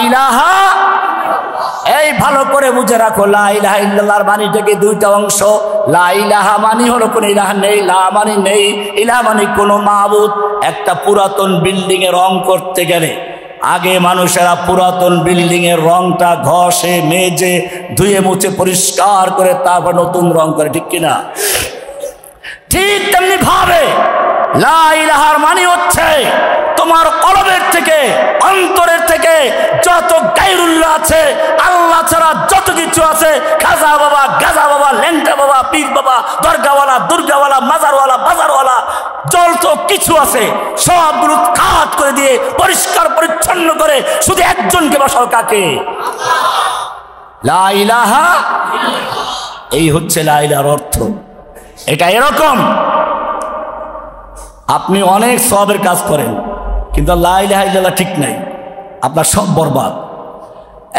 ইলাহা, এই ভালো করে বুঝে রাখো, লা ইলাহা ইল্লাল্লাহর মানি থেকে দুইটা অংশ। লা ইলাহা মানি হলো কোনো ইলাহা নেই, লা মানি নেই, ইলাহা মানি কোনো মাবুদ। একটা পুরাতন বিল্ডিং এ রং করতে গেলে আগে মানুষেরা পুরাতন বিল্ডিং এর রংটা ঘষে মেজে ধুয়ে মুছে পরিষ্কার করে তারপর নতুন রং করে, ঠিক কিনা? ঠিক তেমনি ভাবে লা ইলাহার মানে হচ্ছে তোমার কলবের থেকে, অন্তরের থেকে যত গায়রুল্লাহ আছে, আল্লাহ ছাড়া যত কিছু আছে, খাজা বাবা, গাজা বাবা, ল্যাংটা বাবা, পীর বাবা, দরগাওয়ালা, দুর্গাওয়ালা, মাজারওয়ালা, বাজারওয়ালা, যত কিছু আছে সবগুলো কাট করে দিয়ে পরিষ্কার পরিচ্ছন্ন করে শুধু একজনকে বসাও, কাকে? লা ইলাহা। এই হচ্ছে লা ইলাহার অর্থ। এটা এরকম, আপনি অনেক সওয়াবের কাজ করেন কিন্তু লা ইলাহা ইল্লাল্লাহ ঠিক নাই, আপনার সব বরবাদ।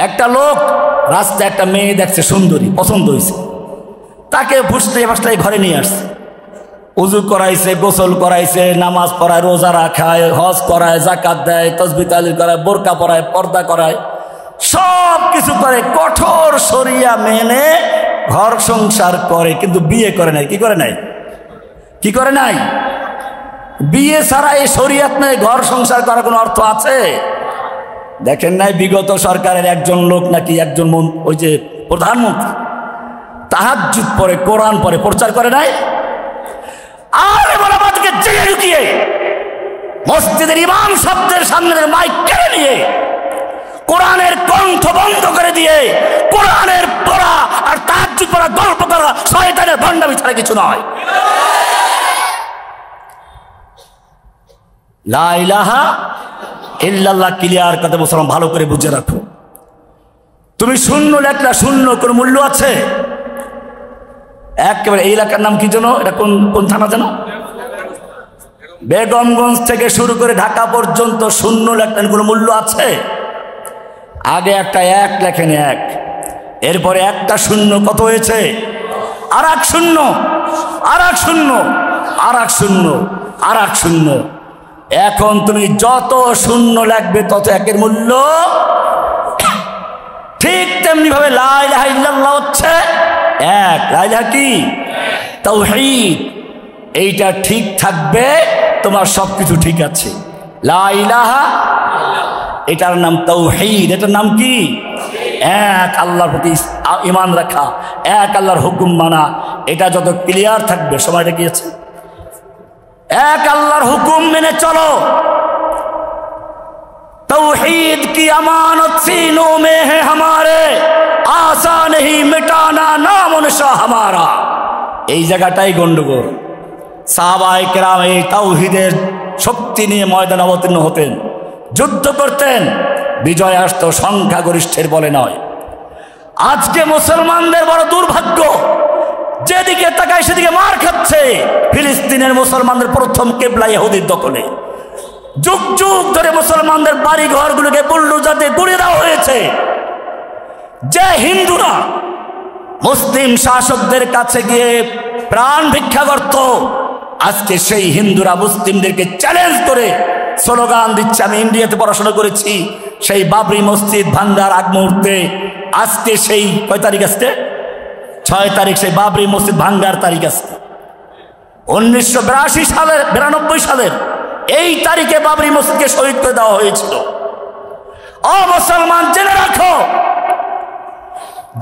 একটা লোক রাস্তায় একটা মেয়ে দেখছে সুন্দরী, পছন্দ হয়েছে, তাকে ফুসতে ফাসতে ঘরে নিয়ে আসছে, উজু করাইছে, গোসল করাইছে, নামাজ পড়ায়, রোজা রাখায়, হজ করায়, জাকাত দেয়, তসবিহ তাহলিল করায়, বোরকা পরায়, পর্দা করায়, সব কিছু করে, কঠোর শরিয়া মেনে ঘর সংসার করে, কিন্তু বিয়ে করে নাই। কি করে নাই? কি করে নাই? বিয়ে ছাড়া এই শরিয়াত নেই, ঘর সংসার করার কোনো অর্থ আছে? দেখেন নাই বিগত সরকারের একজন লোক নাকি, একজন ওই যে প্রধানমন্ত্রী তাহাজ্জুদ পড়ে, কোরআন পড়ে, প্রচার করে নাই? আর এবার আমাদেরকে জেগে ঢুকিয়ে মসজিদের ইমাম শব্দের সামনে মাইক কেড়ে নিয়ে কোরআনের কণ্ঠ বন্ধ করে দিয়ে কোরআনের পড়া আর তাহাজ্জুদ পড়া গল্প করা শয়তানের ভণ্ডামি ছাড়া কিছু নয়। লা ইলাহা ইল্লাল্লাহ ক্লিয়ার কথা বলছিলাম, ভালো করে বুঝে রাখো। তুমি শূন্য লেখলা, শূন্য কোন মূল্য আছে? একেবারে এই এলাকার নাম কি যেন, এটা কোন কোন থানা যেন? বেগমগঞ্জ থেকে শুরু করে ঢাকা পর্যন্ত শূন্য লেখলেন, কোনো মূল্য আছে? আগে একটা এক লেখেন, এক, এরপরে একটা শূন্য কত হয়েছে? আর এক শূন্য, আর এক শূন্য, আর এক শূন্য, আর এক শূন্য। এখন তুমি যত শূন্য লাগবে তত একের মূল্য। ঠিক তেমনি ভাবে লা ইলাহা ইল্লাল্লাহ হচ্ছে এক। লা ইলাহা কি? তাওহীদ। এইটা ঠিক থাকবে, তোমার সবকিছু ঠিক আছে। লা ইলাহা, এটার নাম তাওহীদ। এটার নাম কি? এক আল্লাহর প্রতি ঈমান রাখা, এক আল্লাহর হুকুম মানা। এটা যত ক্লিয়ার থাকবে, সময়টা কি আছে? এক আল্লাহর হুকুম মেনে চলো। तौहीद की अमानत सीनों में है हमारे, आसा नहीं मिटाना नाम निशा हमारा। এই জায়গাটাই গন্ডগোল। সাহাবায়ে কেরাম এই তাওহীদের শক্তি নিয়ে ময়দানে অবতীর্ণ হতেন, যুদ্ধ করতেন, বিজয় আসতো সংখ্যাগরিষ্ঠের বলে নয়। আজকে মুসলমানদের বড় দুর্ভাগ্য, যেদিকে তাকায় সেদিকে মার খাচ্ছে। ফিলিস্তিনের মুসলমানদের প্রথম কিবলা ইহুদির দখলে, যুগ যুগ ধরে মুসলমানদের বাড়ি ঘরগুলোকে বুলডোজার দিয়ে গুঁড়িয়ে দেওয়া হয়েছে। যে হিন্দুরা মুসলিম শাসকদের কাছে গিয়ে প্রাণ ভিক্ষা করত, আজকে সেই হিন্দুরা মুসলিমদেরকে চ্যালেঞ্জ করে স্লোগান দিচ্ছে। আমি ইন্ডিয়াতে পড়াশোনা করেছি, সেই বাবরি মসজিদ ভাঙ্গার আগ মুহূর্তে আজকে সেই কয় তারিখ আসছে? 6 তারিখ, সেই বাবরি মসজিদ ভাঙ্গার তারিখ আসছে 1982 সালের, 92 সালের এই তারিখে বাবরি মসজিদকে শহীদ করে দেওয়া হয়েছিল। ও মুসলমান, জেনে রাখো,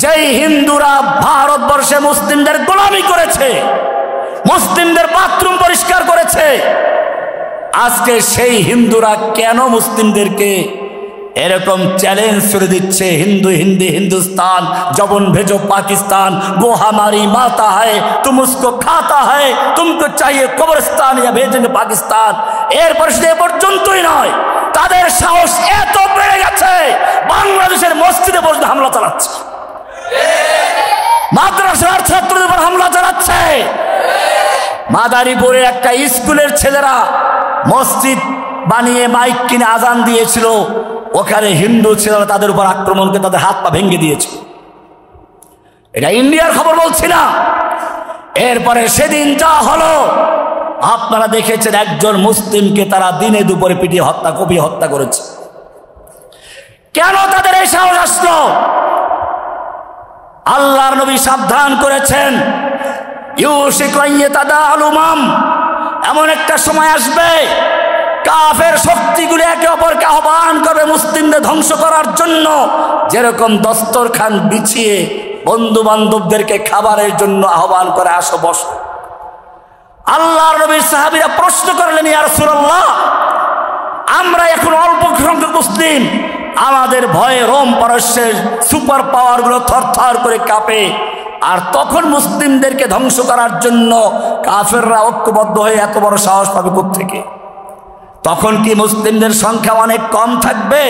যেই হিন্দুরা ভারতবর্ষে মুসলিমদের গোলামি করেছে, মুসলিমদের বাথরুম পরিষ্কার করেছে, আজকে সেই হিন্দুরা কেন মুসলিমদেরকে এরকম চ্যালেঞ্জ করে দিচ্ছে? হিন্দু হিন্দি হিন্দুস্তান, জবন ভেজো পাকিস্তান, वो हमारी माता है तुम उसको खाता है, तुमको चाहिए कब्रिस्तान या भेजेंगे पाकिस्तान। এরপর সে পর্যন্তই নয়, তাদের সাহস এত বেড়ে গেছে বাংলাদেশের মসজিদে পর্যন্ত হামলা চালাচ্ছে, মাদ্রাসার ছাত্রদের উপর হামলা চালাচ্ছে। মাদারীপুরে একটা স্কুলের ছেলেরা মসজিদ বানিয়ে মাইক কিনে আজান দিয়েছিল, ওখানে হিন্দু ছেলেরা তাদের উপর আক্রমণ করে তাদের হাত পা ভেঙে দিয়েছে। এটা ইন্ডিয়ার খবর বলছি না। এরপরে সেদিন যা হলো আপনারা দেখেছেন, একজন মুসলিমকে তারা দিনে দুপুরে পিটিয়ে হত্যা করেছে। কেন তাদের এই সাহস আসলো? আল্লাহর নবী সাবধান করেছেন, ইউশিকু আন ইয়াতাদাআল উমাম, এমন একটা সময় আসবে কাফের শক্তিগুলি একে অপরকে আহ্বান করবে মুসলিমদের ধ্বংস করার জন্য, যেরকম দস্তরখান বিছিয়ে বন্ধু বান্ধবদেরকে খাবারের জন্য আহ্বান করে, আসো বসো। আল্লাহর নবীর সাহাবীরা প্রশ্ন করলেন, ইয়া রাসূলুল্লাহ, আমরা এখন অল্প সংখ্যক মুসলিম, আমাদের ভয়ে রোম পারস্যের সুপার পাওয়ারগুলো থরথর করে কাঁপে, আর তখন মুসলিমদেরকে ধ্বংস করার জন্য কাফেররা ঐক্যবদ্ধ হয়ে এত বড় সাহস পাবে কোত্থেকে? তখন কি মুসলিমদের সংখ্যা অনেক কম থাকবে?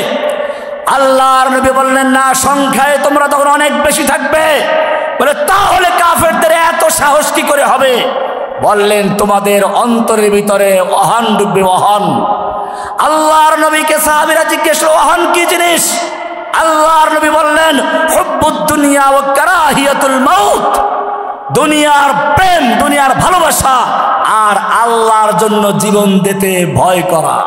আল্লাহর নবী বললেন, না, সংখ্যায় তোমরা তখন অনেক বেশি থাকবে। বলে, তাহলে কাফেরদের এত সাহস কি করে হবে? বললেন, তোমাদের অন্তরের ভিতরে ওহান ডুববে, ওহান। আল্লাহর নবীকে সাহাবীরা জিজ্ঞেস করল, ওহান কি জিনিস? আল্লাহর নবী বললেন, হুব্বুদ দুনিয়া ওয়া কারাহিয়াতুল মাউত, দুনিয়ার প্রেম, দুনিয়ার ভালোবাসা, আর আল্লাহর জন্য জীবন দিতে ভয় করা।